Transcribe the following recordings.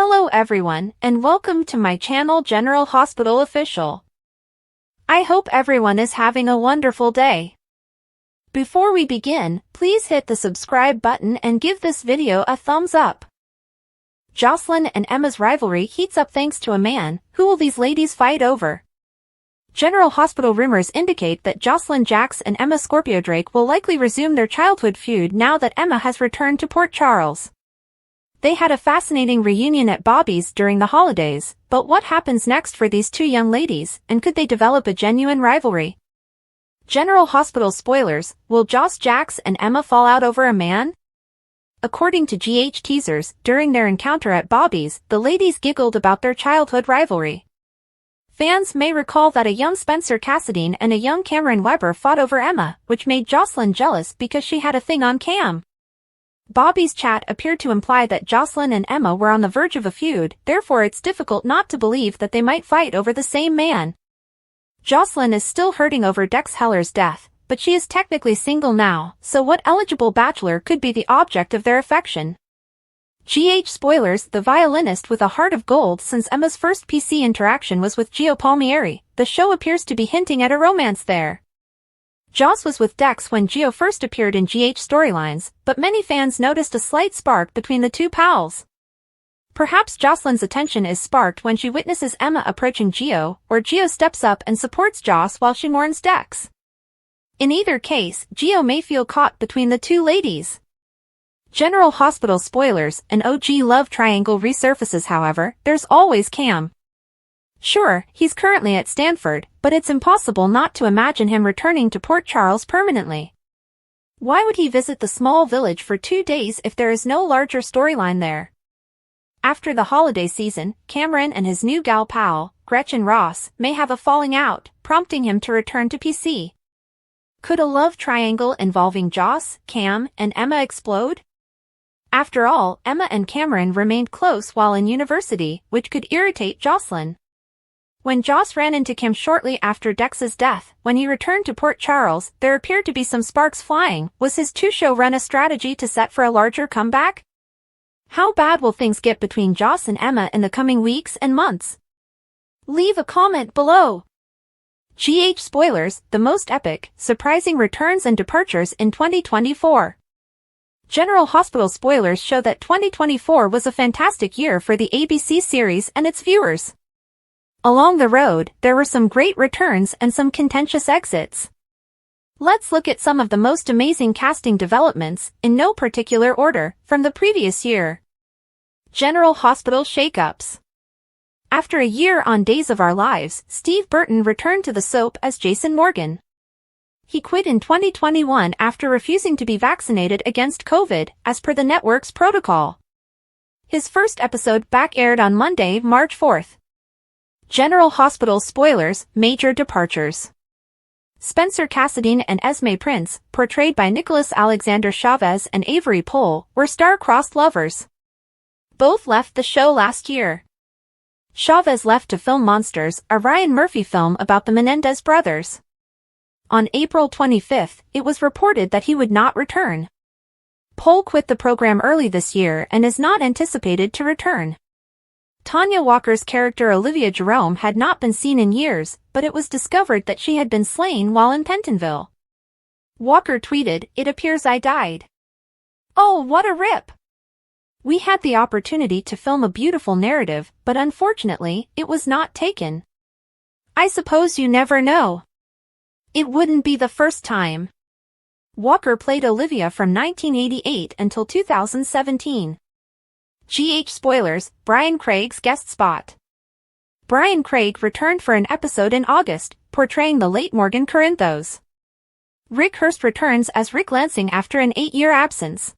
Hello everyone, and welcome to my channel General Hospital Official. I hope everyone is having a wonderful day. Before we begin, please hit the subscribe button and give this video a thumbs up. Josslyn and Emma's rivalry heats up thanks to a man. Who will these ladies fight over? General Hospital rumors indicate that Josslyn Jax and Emma Scorpio Drake will likely resume their childhood feud now that Emma has returned to Port Charles. They had a fascinating reunion at Bobby's during the holidays, but what happens next for these two young ladies, and could they develop a genuine rivalry? General Hospital spoilers, will Joss, Jax and Emma fall out over a man? According to GH teasers, during their encounter at Bobby's, the ladies giggled about their childhood rivalry. Fans may recall that a young Spencer Cassadine and a young Cameron Weber fought over Emma, which made Josslyn jealous because she had a thing on Cam. Bobby's chat appeared to imply that Josslyn and Emma were on the verge of a feud, therefore it's difficult not to believe that they might fight over the same man. Josslyn is still hurting over Dex Heller's death, but she is technically single now, so what eligible bachelor could be the object of their affection? GH spoilers, the violinist with a heart of gold. Since Emma's first PC interaction was with Gio Palmieri, the show appears to be hinting at a romance there. Joss was with Dex when Gio first appeared in GH storylines, but many fans noticed a slight spark between the two pals. Perhaps Josslyn's attention is sparked when she witnesses Emma approaching Gio, or Gio steps up and supports Joss while she mourns Dex. In either case, Gio may feel caught between the two ladies. General Hospital spoilers, an OG love triangle resurfaces. However, there's always Cam. Sure, he's currently at Stanford, but it's impossible not to imagine him returning to Port Charles permanently. Why would he visit the small village for 2 days if there is no larger storyline there? After the holiday season, Cameron and his new gal pal, Gretchen Ross, may have a falling out, prompting him to return to PC. Could a love triangle involving Joss, Cam, and Emma explode? After all, Emma and Cameron remained close while in university, which could irritate Josslyn. When Joss ran into Cam shortly after Dex's death, when he returned to Port Charles, there appeared to be some sparks flying. Was his two-show run a strategy to set for a larger comeback? How bad will things get between Joss and Emma in the coming weeks and months? Leave a comment below. GH spoilers, the most epic, surprising returns and departures in 2024. General Hospital spoilers show that 2024 was a fantastic year for the ABC series and its viewers. Along the road, there were some great returns and some contentious exits. Let's look at some of the most amazing casting developments, in no particular order, from the previous year. General Hospital shakeups. After a year on Days of Our Lives, Steve Burton returned to the soap as Jason Morgan. He quit in 2021 after refusing to be vaccinated against COVID, as per the network's protocol. His first episode back aired on Monday, March 4th. General Hospital spoilers, major departures. Spencer Cassadine and Esme Prince, portrayed by Nicholas Alexander Chavez and Avery Pohl, were star-crossed lovers. Both left the show last year. Chavez left to film Monsters, a Ryan Murphy film about the Menendez brothers. On April 25th, it was reported that he would not return. Pohl quit the program early this year and is not anticipated to return. Tanya Walker's character Olivia Jerome had not been seen in years, but it was discovered that she had been slain while in Pentonville. Walker tweeted, "It appears I died. Oh, what a rip. We had the opportunity to film a beautiful narrative, but unfortunately, it was not taken. I suppose you never know. It wouldn't be the first time." Walker played Olivia from 1988 until 2017. GH spoilers, Brian Craig's guest spot. Brian Craig returned for an episode in August, portraying the late Morgan Corinthos. Rick Hurst returns as Rick Lansing after an 8-year absence.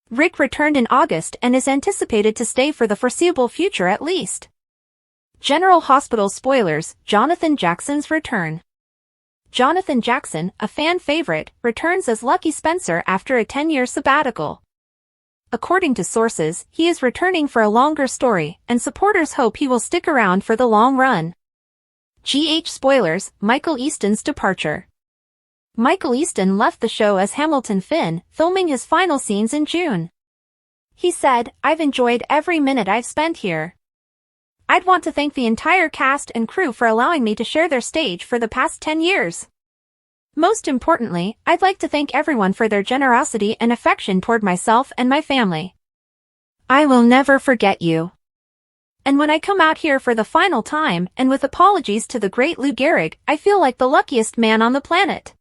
Rick returned in August and is anticipated to stay for the foreseeable future at least. General Hospital spoilers, Jonathan Jackson's return. Jonathan Jackson, a fan favorite, returns as Lucky Spencer after a 10-year sabbatical. According to sources, he is returning for a longer story, and supporters hope he will stick around for the long run. GH spoilers, Michael Easton's departure. Michael Easton left the show as Hamilton Finn, filming his final scenes in June. He said, "I've enjoyed every minute I've spent here. I'd want to thank the entire cast and crew for allowing me to share their stage for the past 10 years. Most importantly, I'd like to thank everyone for their generosity and affection toward myself and my family. I will never forget you. And when I come out here for the final time, and with apologies to the great Lou Gehrig, I feel like the luckiest man on the planet."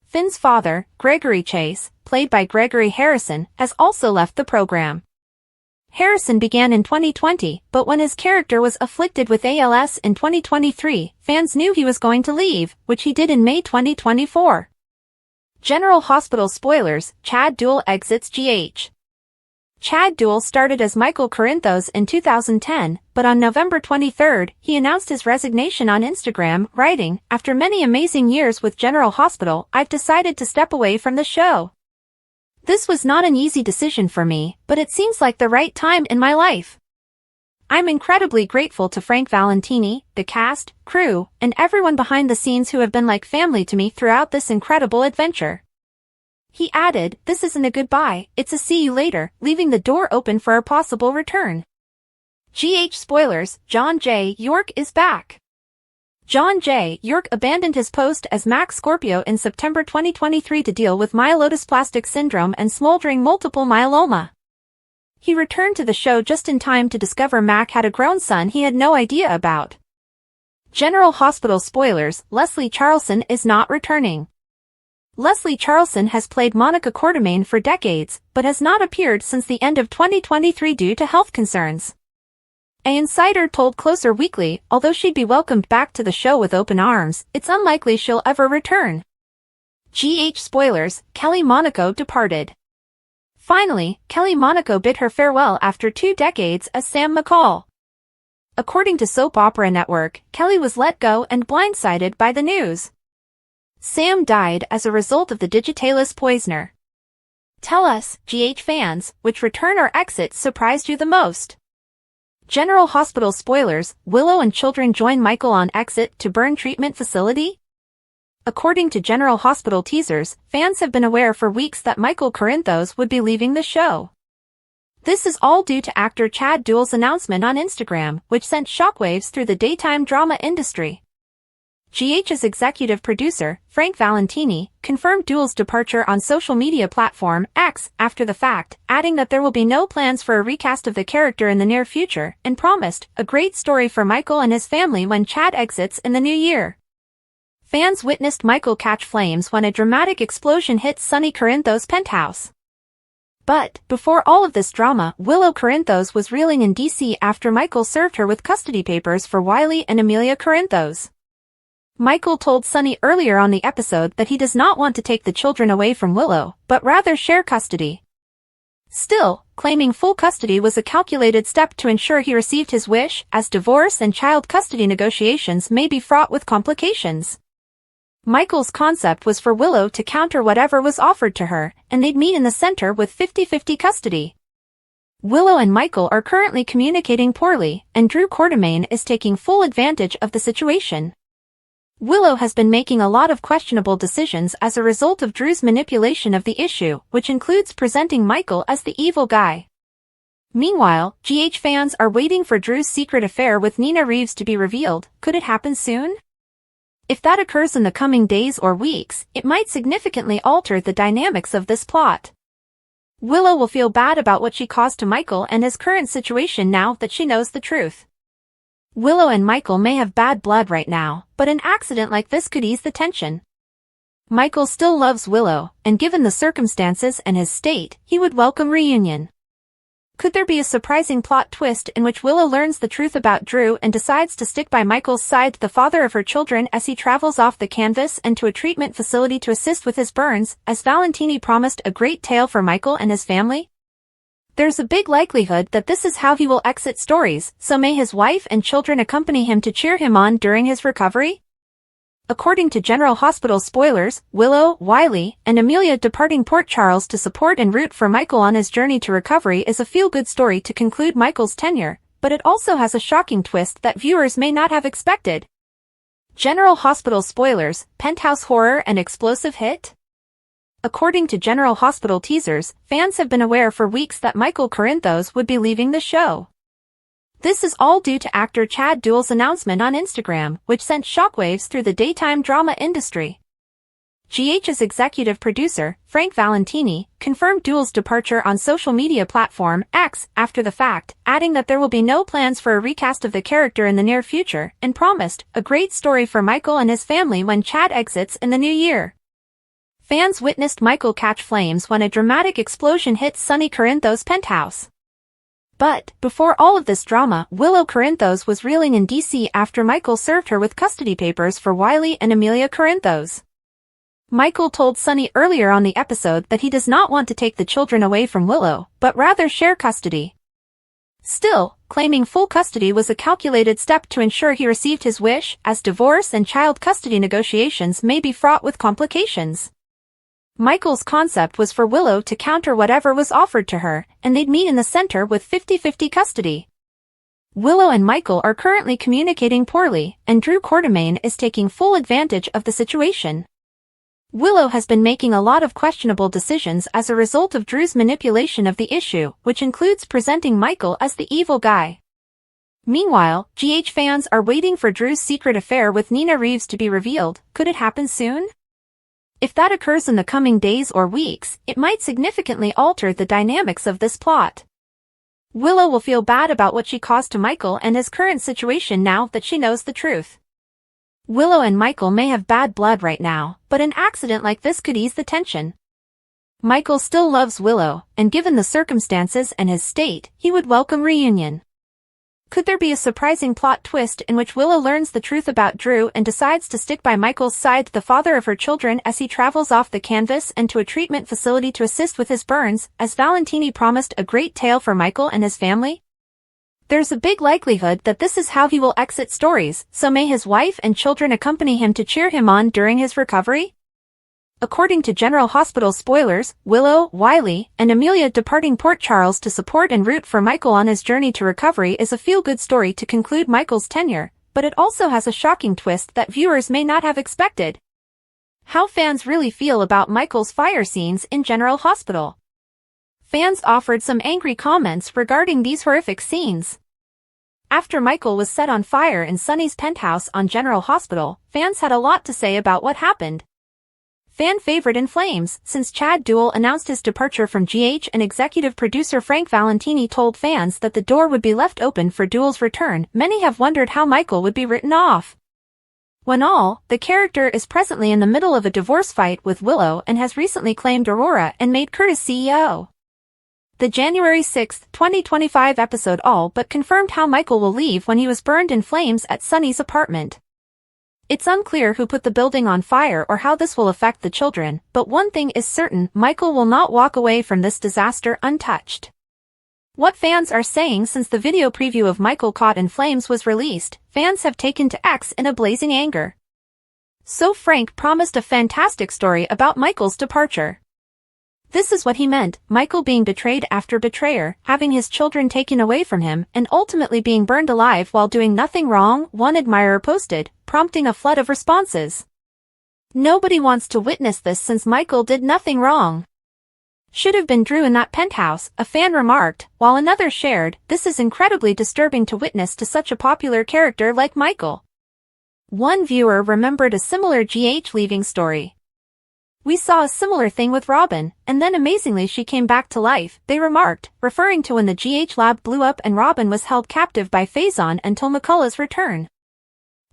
Finn's father, Gregory Chase, played by Gregory Harrison, has also left the program. Harrison began in 2020, but when his character was afflicted with ALS in 2023, fans knew he was going to leave, which he did in May 2024. General Hospital spoilers, Chad Duell exits GH. Chad Duell started as Michael Corinthos in 2010, but on November 23, he announced his resignation on Instagram, writing, "After many amazing years with General Hospital, I've decided to step away from the show. This was not an easy decision for me, but it seems like the right time in my life. I'm incredibly grateful to Frank Valentini, the cast, crew, and everyone behind the scenes who have been like family to me throughout this incredible adventure." He added, "This isn't a goodbye, it's a see you later," leaving the door open for a possible return. GH spoilers, John J. York is back. John J. York abandoned his post as Max Scorpio in September 2023 to deal with myelodysplastic syndrome and smoldering multiple myeloma. He returned to the show just in time to discover Mac had a grown son he had no idea about. General Hospital spoilers, Leslie Charleson is not returning. Leslie Charleson has played Monica Quartermaine for decades, but has not appeared since the end of 2023 due to health concerns. An insider told Closer Weekly, although she'd be welcomed back to the show with open arms, it's unlikely she'll ever return. GH spoilers, Kelly Monaco departed. Finally, Kelly Monaco bid her farewell after 2 decades as Sam McCall. According to Soap Opera Network, Kelly was let go and blindsided by the news. Sam died as a result of the digitalis poisoner. Tell us, GH fans, which return or exit surprised you the most? General Hospital spoilers, Willow and children join Michael on exit to burn treatment facility? According to General Hospital teasers, fans have been aware for weeks that Michael Corinthos would be leaving the show. This is all due to actor Chad Duell's announcement on Instagram, which sent shockwaves through the daytime drama industry. GH's executive producer, Frank Valentini, confirmed Duell's departure on social media platform X after the fact, adding that there will be no plans for a recast of the character in the near future, and promised a great story for Michael and his family when Chad exits in the new year. Fans witnessed Michael catch flames when a dramatic explosion hit Sonny Corinthos' penthouse. But, before all of this drama, Willow Corinthos was reeling in DC after Michael served her with custody papers for Wiley and Amelia Corinthos. Michael told Sonny earlier on the episode that he does not want to take the children away from Willow, but rather share custody. Still, claiming full custody was a calculated step to ensure he received his wish, as divorce and child custody negotiations may be fraught with complications. Michael's concept was for Willow to counter whatever was offered to her, and they'd meet in the center with 50-50 custody. Willow and Michael are currently communicating poorly, and Drew Quartermaine is taking full advantage of the situation. Willow has been making a lot of questionable decisions as a result of Drew's manipulation of the issue, which includes presenting Michael as the evil guy. Meanwhile, GH fans are waiting for Drew's secret affair with Nina Reeves to be revealed. Could it happen soon? If that occurs in the coming days or weeks, it might significantly alter the dynamics of this plot. Willow will feel bad about what she caused to Michael and his current situation now that she knows the truth. Willow and Michael may have bad blood right now, but an accident like this could ease the tension. Michael still loves Willow, and given the circumstances and his state, he would welcome reunion. Could there be a surprising plot twist in which Willow learns the truth about Drew and decides to stick by Michael's side, the father of her children, as he travels off the canvas and to a treatment facility to assist with his burns, as Valentini promised a great tale for Michael and his family? There's a big likelihood that this is how he will exit stories, so may his wife and children accompany him to cheer him on during his recovery? According to General Hospital spoilers, Willow, Wiley, and Amelia departing Port Charles to support and root for Michael on his journey to recovery is a feel-good story to conclude Michael's tenure, but it also has a shocking twist that viewers may not have expected. General Hospital spoilers, penthouse horror and explosive hit? According to General Hospital teasers, fans have been aware for weeks that Michael Corinthos would be leaving the show. This is all due to actor Chad Duell's announcement on Instagram, which sent shockwaves through the daytime drama industry. GH's executive producer, Frank Valentini, confirmed Duell's departure on social media platform X after the fact, adding that there will be no plans for a recast of the character in the near future, and promised a great story for Michael and his family when Chad exits in the new year. Fans witnessed Michael catch flames when a dramatic explosion hit Sonny Corinthos' penthouse. But, before all of this drama, Willow Corinthos was reeling in DC after Michael served her with custody papers for Wiley and Amelia Corinthos. Michael told Sonny earlier on the episode that he does not want to take the children away from Willow, but rather share custody. Still, claiming full custody was a calculated step to ensure he received his wish, as divorce and child custody negotiations may be fraught with complications. Michael's concept was for Willow to counter whatever was offered to her, and they'd meet in the center with 50-50 custody. Willow and Michael are currently communicating poorly, and Drew Quartermaine is taking full advantage of the situation. Willow has been making a lot of questionable decisions as a result of Drew's manipulation of the issue, which includes presenting Michael as the evil guy. Meanwhile, GH fans are waiting for Drew's secret affair with Nina Reeves to be revealed. Could it happen soon? If that occurs in the coming days or weeks, it might significantly alter the dynamics of this plot. Willow will feel bad about what she caused to Michael and his current situation now that she knows the truth. Willow and Michael may have bad blood right now, but an accident like this could ease the tension. Michael still loves Willow, and given the circumstances and his state, he would welcome reunion. Could there be a surprising plot twist in which Willow learns the truth about Drew and decides to stick by Michael's side, the father of her children, as he travels off the canvas and to a treatment facility to assist with his burns, as Valentini promised a great tale for Michael and his family? There's a big likelihood that this is how he will exit stories, so may his wife and children accompany him to cheer him on during his recovery? According to General Hospital spoilers, Willow, Wiley, and Amelia departing Port Charles to support and root for Michael on his journey to recovery is a feel-good story to conclude Michael's tenure, but it also has a shocking twist that viewers may not have expected. How fans really feel about Michael's fire scenes in General Hospital. Fans offered some angry comments regarding these horrific scenes. After Michael was set on fire in Sonny's penthouse on General Hospital, fans had a lot to say about what happened. Fan favorite in flames, since Chad Duell announced his departure from GH, and executive producer Frank Valentini told fans that the door would be left open for Duell's return, many have wondered how Michael would be written off. When all, the character is presently in the middle of a divorce fight with Willow and has recently claimed Aurora and made Curtis CEO. The January 6, 2025 episode all but confirmed how Michael will leave when he was burned in flames at Sonny's apartment. It's unclear who put the building on fire or how this will affect the children, but one thing is certain, Michael will not walk away from this disaster untouched. What fans are saying since the video preview of Michael caught in flames was released, fans have taken to X in a blazing anger. So Frank promised a fantastic story about Michael's departure. This is what he meant, Michael being betrayed after betrayer, having his children taken away from him, and ultimately being burned alive while doing nothing wrong, one admirer posted, prompting a flood of responses. Nobody wants to witness this since Michael did nothing wrong. Should have been Drew in that penthouse, a fan remarked, while another shared, this is incredibly disturbing to witness to such a popular character like Michael. One viewer remembered a similar GH leaving story. We saw a similar thing with Robin, and then amazingly she came back to life, they remarked, referring to when the GH lab blew up and Robin was held captive by Faison until McCullough's return.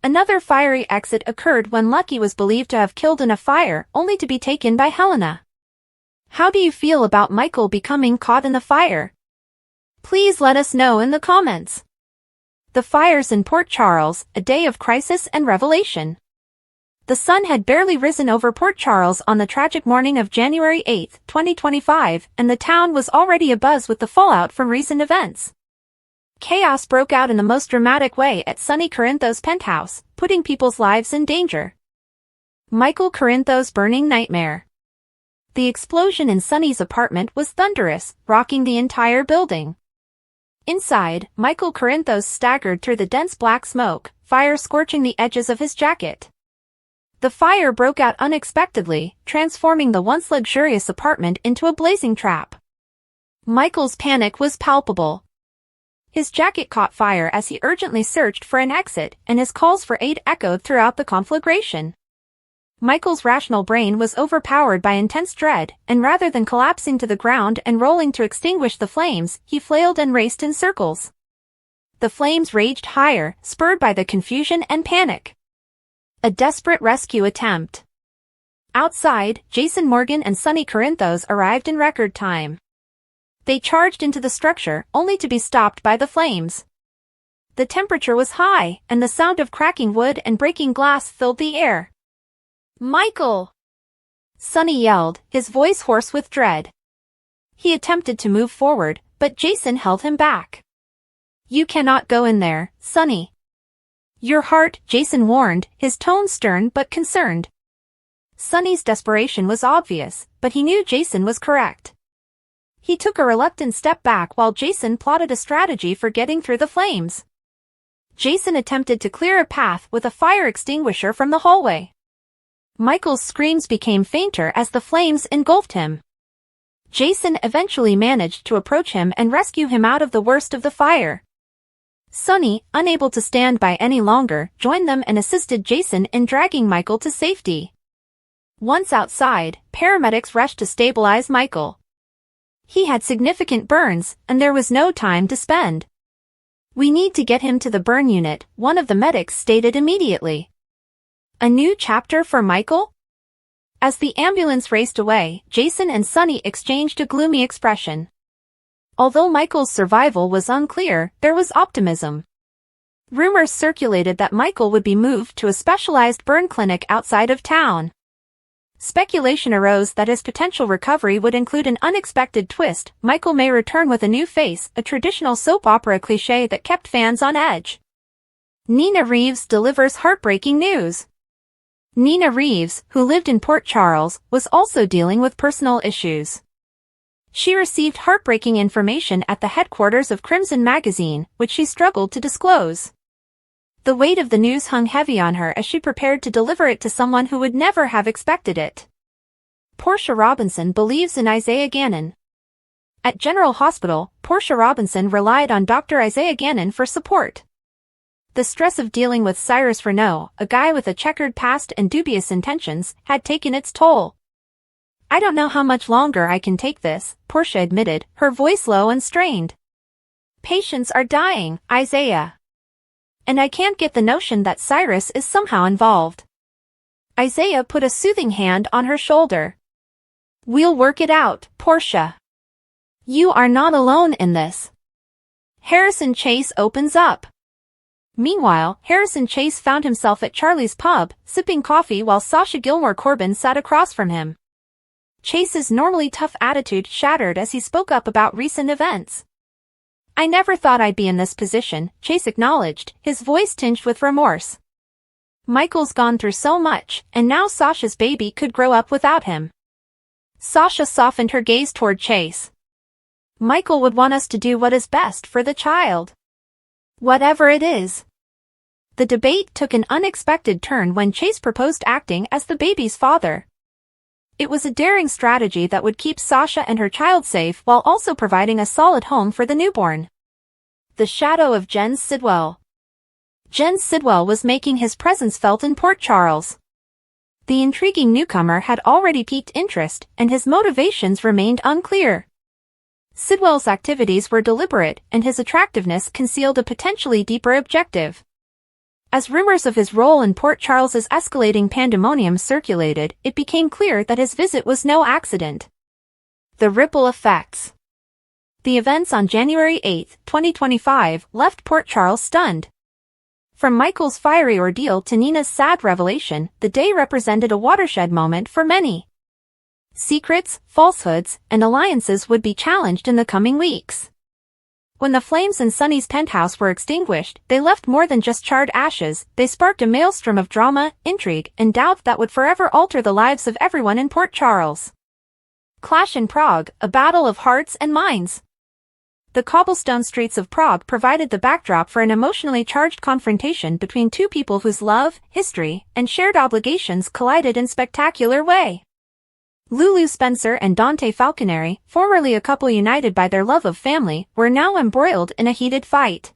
Another fiery exit occurred when Lucky was believed to have killed in a fire, only to be taken by Helena. How do you feel about Michael becoming caught in the fire? Please let us know in the comments. The fires in Port Charles, a day of crisis and revelation. The sun had barely risen over Port Charles on the tragic morning of January 8, 2025, and the town was already abuzz with the fallout from recent events. Chaos broke out in the most dramatic way at Sonny Corinthos' penthouse, putting people's lives in danger. Michael Corinthos' burning nightmare. The explosion in Sonny's apartment was thunderous, rocking the entire building. Inside, Michael Corinthos staggered through the dense black smoke, fire scorching the edges of his jacket. The fire broke out unexpectedly, transforming the once luxurious apartment into a blazing trap. Michael's panic was palpable. His jacket caught fire as he urgently searched for an exit, and his calls for aid echoed throughout the conflagration. Michael's rational brain was overpowered by intense dread, and rather than collapsing to the ground and rolling to extinguish the flames, he flailed and raced in circles. The flames raged higher, spurred by the confusion and panic. A desperate rescue attempt. Outside, Jason Morgan and Sonny Corinthos arrived in record time. They charged into the structure, only to be stopped by the flames. The temperature was high, and the sound of cracking wood and breaking glass filled the air. "Michael!" Sonny yelled, his voice hoarse with dread. He attempted to move forward, but Jason held him back. "You cannot go in there, Sonny." "Your heart," Jason warned, his tone stern but concerned. Sonny's desperation was obvious, but he knew Jason was correct. He took a reluctant step back while Jason plotted a strategy for getting through the flames. Jason attempted to clear a path with a fire extinguisher from the hallway. Michael's screams became fainter as the flames engulfed him. Jason eventually managed to approach him and rescue him out of the worst of the fire. Sonny, unable to stand by any longer, joined them and assisted Jason in dragging Michael to safety. Once outside, paramedics rushed to stabilize Michael. He had significant burns, and there was no time to spend. "We need to get him to the burn unit," one of the medics stated immediately. A new chapter for Michael? As the ambulance raced away, Jason and Sonny exchanged a gloomy expression. Although Michael's survival was unclear, there was optimism. Rumors circulated that Michael would be moved to a specialized burn clinic outside of town. Speculation arose that his potential recovery would include an unexpected twist. Michael may return with a new face, a traditional soap opera cliché that kept fans on edge. Nina Reeves delivers heartbreaking news. Nina Reeves, who lived in Port Charles, was also dealing with personal issues. She received heartbreaking information at the headquarters of Crimson magazine, which she struggled to disclose. The weight of the news hung heavy on her as she prepared to deliver it to someone who would never have expected it. Portia Robinson believes in Isaiah Gannon. At General Hospital, Portia Robinson relied on Dr. Isaiah Gannon for support. The stress of dealing with Cyrus Renault, a guy with a checkered past and dubious intentions, had taken its toll. "I don't know how much longer I can take this," Portia admitted, her voice low and strained. "Patients are dying, Isaiah. And I can't get the notion that Cyrus is somehow involved." Isaiah put a soothing hand on her shoulder. "We'll work it out, Portia. You are not alone in this." Harrison Chase opens up. Meanwhile, Harrison Chase found himself at Charlie's pub, sipping coffee while Sasha Gilmore Corbin sat across from him. Chase's normally tough attitude shattered as he spoke up about recent events. "I never thought I'd be in this position," Chase acknowledged, his voice tinged with remorse. "Michael's gone through so much, and now Sasha's baby could grow up without him." Sasha softened her gaze toward Chase. "Michael would want us to do what is best for the child. Whatever it is." The debate took an unexpected turn when Chase proposed acting as the baby's father. It was a daring strategy that would keep Sasha and her child safe while also providing a solid home for the newborn. The shadow of Jens Sidwell. Jens Sidwell was making his presence felt in Port Charles. The intriguing newcomer had already piqued interest, and his motivations remained unclear. Sidwell's activities were deliberate, and his attractiveness concealed a potentially deeper objective. As rumors of his role in Port Charles's escalating pandemonium circulated, it became clear that his visit was no accident. The ripple effects. The events on January 8, 2025, left Port Charles stunned. From Michael's fiery ordeal to Nina's sad revelation, the day represented a watershed moment for many. Secrets, falsehoods, and alliances would be challenged in the coming weeks. When the flames in Sonny's penthouse were extinguished, they left more than just charred ashes. They sparked a maelstrom of drama, intrigue, and doubt that would forever alter the lives of everyone in Port Charles. Clash in Prague, a battle of hearts and minds. the cobblestone streets of Prague provided the backdrop for an emotionally charged confrontation between two people whose love, history, and shared obligations collided in spectacular way. Lulu Spencer and Dante Falconeri, formerly a couple united by their love of family, were now embroiled in a heated fight.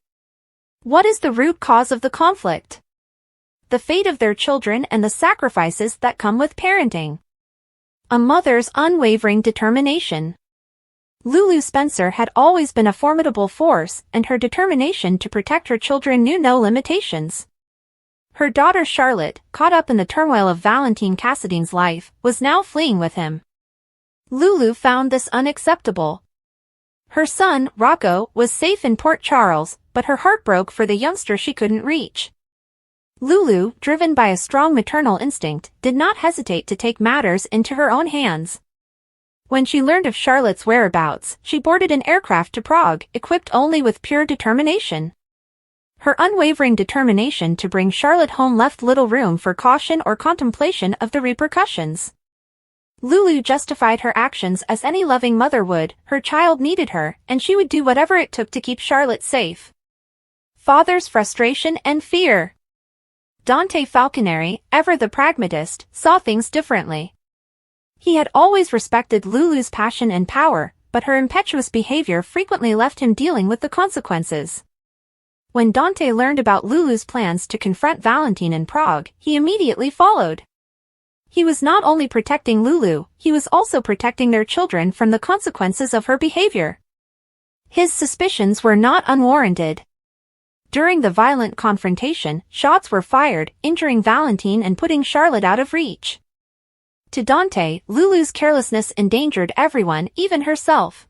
What is the root cause of the conflict? The fate of their children and the sacrifices that come with parenting. A mother's unwavering determination. Lulu Spencer had always been a formidable force, and her determination to protect her children knew no limitations. Her daughter Charlotte, caught up in the turmoil of Valentine Cassidy's life, was now fleeing with him. Lulu found this unacceptable. Her son, Rocco, was safe in Port Charles, but her heart broke for the youngster she couldn't reach. Lulu, driven by a strong maternal instinct, did not hesitate to take matters into her own hands. When she learned of Charlotte's whereabouts, she boarded an aircraft to Prague, equipped only with pure determination. Her unwavering determination to bring Charlotte home left little room for caution or contemplation of the repercussions. Lulu justified her actions as any loving mother would. Her child needed her, and she would do whatever it took to keep Charlotte safe. Father's frustration and fear. Dante Falconeri, ever the pragmatist, saw things differently. He had always respected Lulu's passion and power, but her impetuous behavior frequently left him dealing with the consequences. When Dante learned about Lulu's plans to confront Valentine in Prague, he immediately followed. He was not only protecting Lulu, he was also protecting their children from the consequences of her behavior. His suspicions were not unwarranted. During the violent confrontation, shots were fired, injuring Valentine and putting Charlotte out of reach. To Dante, Lulu's carelessness endangered everyone, even herself.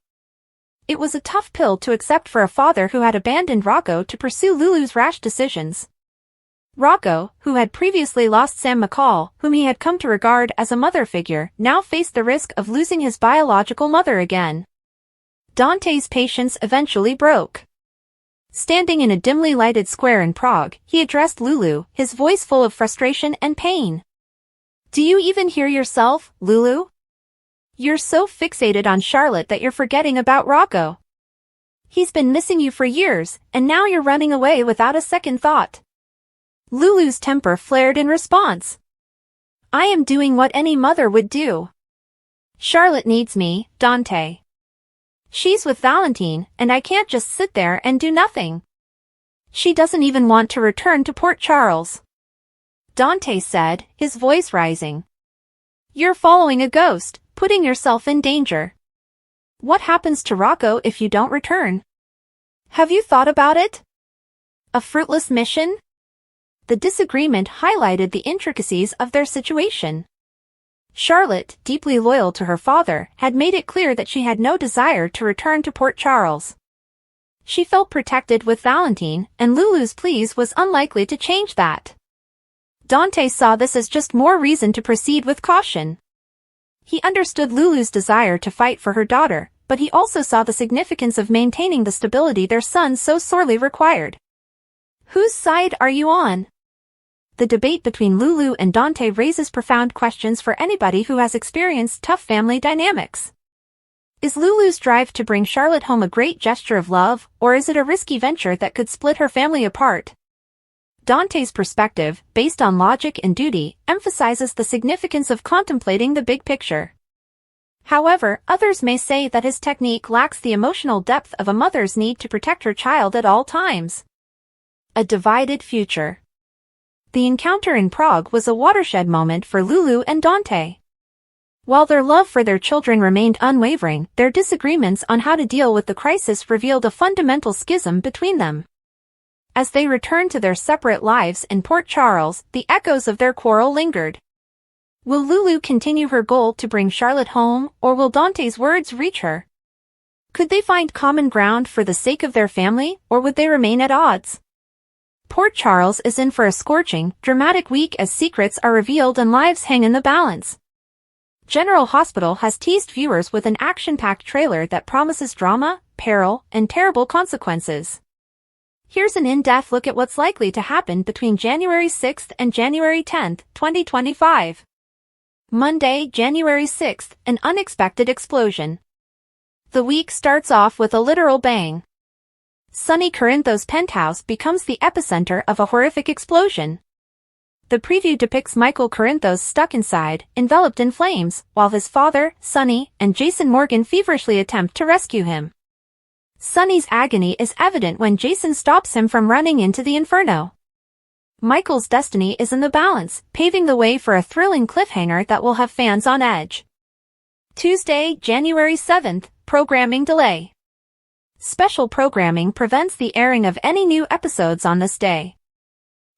It was a tough pill to accept for a father who had abandoned Rocco to pursue Lulu's rash decisions. Rocco, who had previously lost Sam McCall, whom he had come to regard as a mother figure, now faced the risk of losing his biological mother again. Dante's patience eventually broke. Standing in a dimly lighted square in Prague, he addressed Lulu, his voice full of frustration and pain. "Do you even hear yourself, Lulu? You're so fixated on Charlotte that you're forgetting about Rocco. He's been missing you for years, and now you're running away without a second thought." Lulu's temper flared in response. "I am doing what any mother would do. Charlotte needs me, Dante. She's with Valentine, and I can't just sit there and do nothing. She doesn't even want to return to Port Charles," Dante said, his voice rising. "You're following a ghost, putting yourself in danger. What happens to Rocco if you don't return? Have you thought about it? A fruitless mission?" The disagreement highlighted the intricacies of their situation. Charlotte, deeply loyal to her father, had made it clear that she had no desire to return to Port Charles. She felt protected with Valentine, and Lulu's pleas was unlikely to change that. Dante saw this as just more reason to proceed with caution. He understood Lulu's desire to fight for her daughter, but he also saw the significance of maintaining the stability their son so sorely required. Whose side are you on? The debate between Lulu and Dante raises profound questions for anybody who has experienced tough family dynamics. Is Lulu's drive to bring Charlotte home a great gesture of love, or is it a risky venture that could split her family apart? Dante's perspective, based on logic and duty, emphasizes the significance of contemplating the big picture. However, others may say that his technique lacks the emotional depth of a mother's need to protect her child at all times. A divided future. The encounter in Prague was a watershed moment for Lulu and Dante. While their love for their children remained unwavering, their disagreements on how to deal with the crisis revealed a fundamental schism between them. As they returned to their separate lives in Port Charles, the echoes of their quarrel lingered. Will Lulu continue her goal to bring Charlotte home, or will Dante's words reach her? Could they find common ground for the sake of their family, or would they remain at odds? Port Charles is in for a scorching, dramatic week as secrets are revealed and lives hang in the balance. General Hospital has teased viewers with an action-packed trailer that promises drama, peril, and terrible consequences. Here's an in-depth look at what's likely to happen between January 6th and January 10th, 2025. Monday, January 6th, an unexpected explosion. The week starts off with a literal bang. Sunny Corinthos' penthouse becomes the epicenter of a horrific explosion. The preview depicts Michael Corinthos stuck inside, enveloped in flames, while his father, Sunny, and Jason Morgan feverishly attempt to rescue him. Sunny's agony is evident when Jason stops him from running into the inferno. Michael's destiny is in the balance, paving the way for a thrilling cliffhanger that will have fans on edge. Tuesday, January 7th, programming delay. Special programming prevents the airing of any new episodes on this day.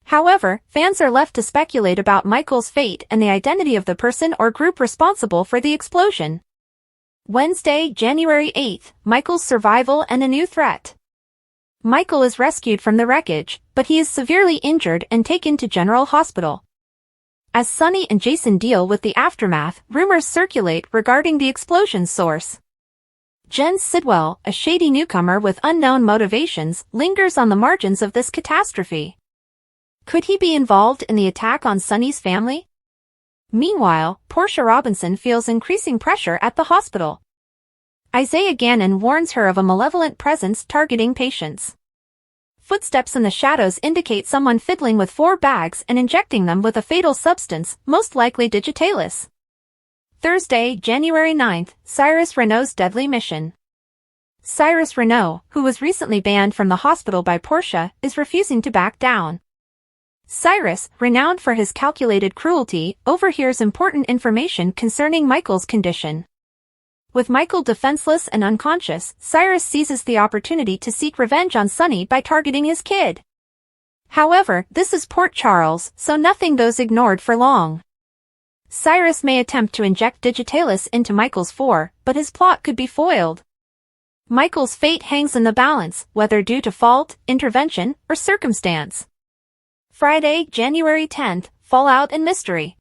However, fans are left to speculate about Michael's fate and the identity of the person or group responsible for the explosion. Wednesday, January 8th, Michael's survival and a new threat. Michael is rescued from the wreckage, but he is severely injured and taken to General Hospital. As Sunny and Jason deal with the aftermath, rumors circulate regarding the explosion's source. Jen Sidwell, a shady newcomer with unknown motivations, lingers on the margins of this catastrophe. Could he be involved in the attack on Sunny's family? Meanwhile, Portia Robinson feels increasing pressure at the hospital. Isaiah Gannon warns her of a malevolent presence targeting patients. Footsteps in the shadows indicate someone fiddling with 4 bags and injecting them with a fatal substance, most likely digitalis. Thursday, January 9th, Cyrus Renault's deadly mission. Cyrus Renault, who was recently banned from the hospital by Portia, is refusing to back down. Cyrus, renowned for his calculated cruelty, overhears important information concerning Michael's condition. With Michael defenseless and unconscious, Cyrus seizes the opportunity to seek revenge on Sunny by targeting his kid. However, this is Port Charles, so nothing goes ignored for long. Cyrus may attempt to inject digitalis into Michael's 4, but his plot could be foiled. Michael's fate hangs in the balance, whether due to fault, intervention, or circumstance. Friday, January 10th, fallout and mystery.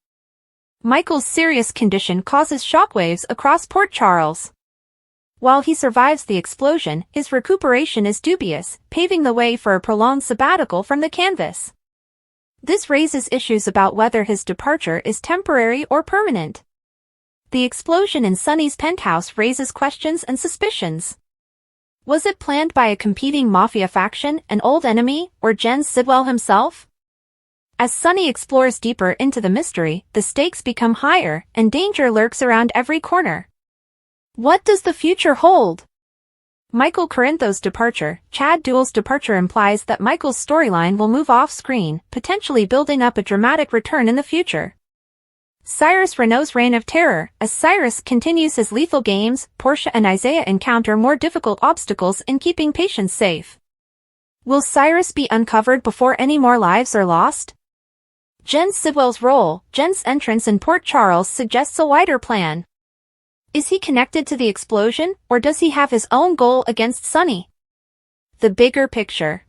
Michael's serious condition causes shockwaves across Port Charles. While he survives the explosion, his recuperation is dubious, paving the way for a prolonged sabbatical from the canvas. This raises issues about whether his departure is temporary or permanent. The explosion in Sunny's penthouse raises questions and suspicions. Was it planned by a competing mafia faction, an old enemy, or Jen Sidwell himself? As Sunny explores deeper into the mystery, the stakes become higher, and danger lurks around every corner. What does the future hold? Michael Corinthos' departure. Chad Duell's departure implies that Michael's storyline will move off-screen, potentially building up a dramatic return in the future. Cyrus Renault's reign of terror. As Cyrus continues his lethal games, Portia and Isaiah encounter more difficult obstacles in keeping patients safe. Will Cyrus be uncovered before any more lives are lost? Jen Sidwell's role. Jen's entrance in Port Charles suggests a wider plan. Is he connected to the explosion, or does he have his own goal against Sunny? The bigger picture.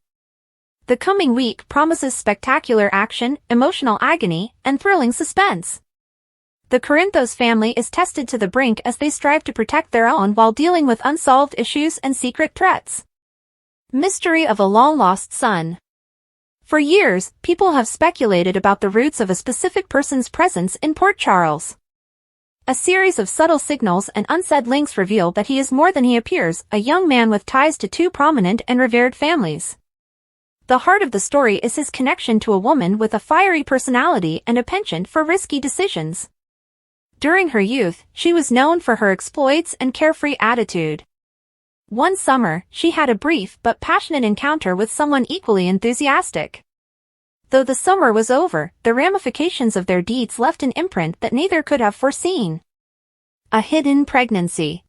The coming week promises spectacular action, emotional agony, and thrilling suspense. The Corinthos family is tested to the brink as they strive to protect their own while dealing with unsolved issues and secret threats. Mystery of a long-lost son. For years, people have speculated about the roots of a specific person's presence in Port Charles. A series of subtle signals and unsaid links reveal that he is more than he appears, a young man with ties to 2 prominent and revered families. The heart of the story is his connection to a woman with a fiery personality and a penchant for risky decisions. During her youth, she was known for her exploits and carefree attitude. One summer, she had a brief but passionate encounter with someone equally enthusiastic. Though the summer was over, the ramifications of their deeds left an imprint that neither could have foreseen. A hidden pregnancy.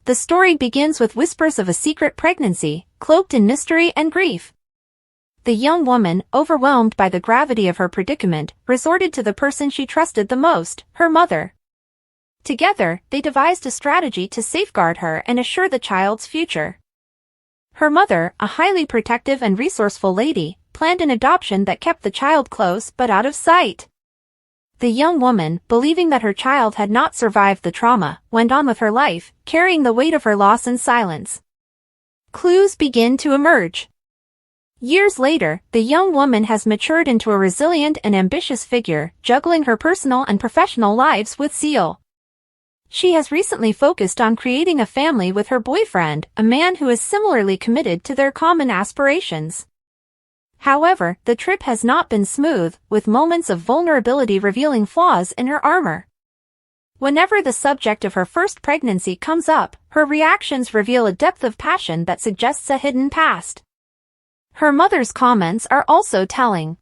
The story begins with whispers of a secret pregnancy, cloaked in mystery and grief. The young woman, overwhelmed by the gravity of her predicament, resorted to the person she trusted the most, her mother. Together, they devised a strategy to safeguard her and assure the child's future. Her mother, a highly protective and resourceful lady, planned an adoption that kept the child close but out of sight. The young woman, believing that her child had not survived the trauma, went on with her life, carrying the weight of her loss in silence. Clues begin to emerge. Years later, the young woman has matured into a resilient and ambitious figure, juggling her personal and professional lives with zeal. She has recently focused on creating a family with her boyfriend, a man who is similarly committed to their common aspirations. However, the trip has not been smooth, with moments of vulnerability revealing flaws in her armor. Whenever the subject of her first pregnancy comes up, her reactions reveal a depth of passion that suggests a hidden past. Her mother's comments are also telling.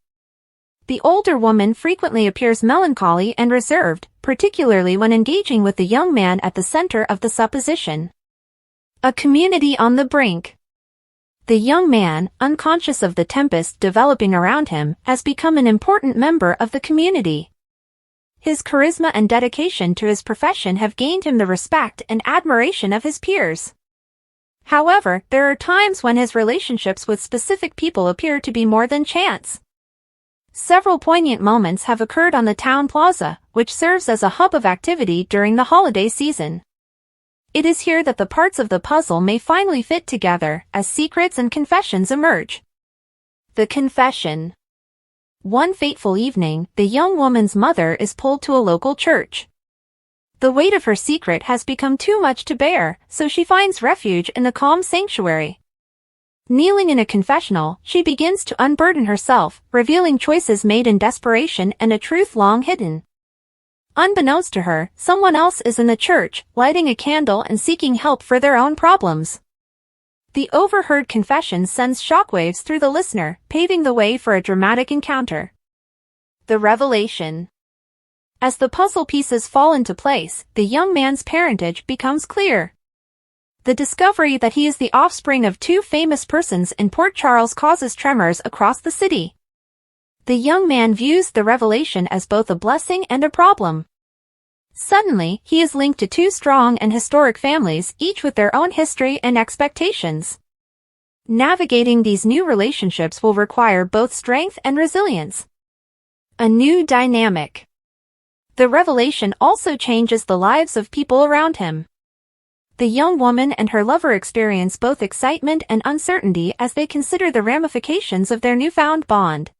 The older woman frequently appears melancholy and reserved, particularly when engaging with the young man at the center of the supposition. A community on the brink. The young man, unconscious of the tempest developing around him, has become an important member of the community. His charisma and dedication to his profession have gained him the respect and admiration of his peers. However, there are times when his relationships with specific people appear to be more than chance. Several poignant moments have occurred on the town plaza, which serves as a hub of activity during the holiday season. It is here that the parts of the puzzle may finally fit together, as secrets and confessions emerge. The confession. One fateful evening, the young woman's mother is pulled to a local church. The weight of her secret has become too much to bear, so she finds refuge in the calm sanctuary. Kneeling in a confessional, she begins to unburden herself, revealing choices made in desperation and a truth long hidden. Unbeknownst to her, someone else is in the church, lighting a candle and seeking help for their own problems. The overheard confession sends shockwaves through the listener, paving the way for a dramatic encounter. The revelation. As the puzzle pieces fall into place, the young man's parentage becomes clear. The discovery that he is the offspring of two famous persons in Port Charles causes tremors across the city. The young man views the revelation as both a blessing and a problem. Suddenly, he is linked to two strong and historic families, each with their own history and expectations. Navigating these new relationships will require both strength and resilience. A new dynamic. The revelation also changes the lives of people around him. The young woman and her lover experience both excitement and uncertainty as they consider the ramifications of their newfound bond.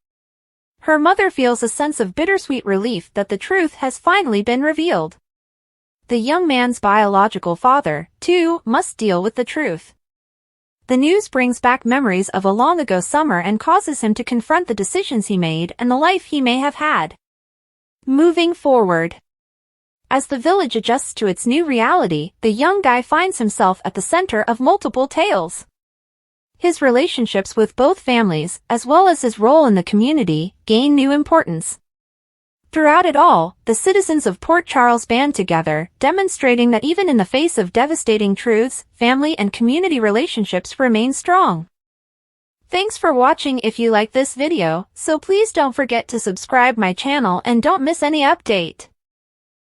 Her mother feels a sense of bittersweet relief that the truth has finally been revealed. The young man's biological father, too, must deal with the truth. The news brings back memories of a long-ago summer and causes him to confront the decisions he made and the life he may have had. Moving forward. As the village adjusts to its new reality, the young guy finds himself at the center of multiple tales. His relationships with both families, as well as his role in the community, gain new importance. Throughout it all, the citizens of Port Charles band together, demonstrating that even in the face of devastating truths, family and community relationships remain strong. Thanks for watching. If you like this video, so please don't forget to subscribe my channel and don't miss any update.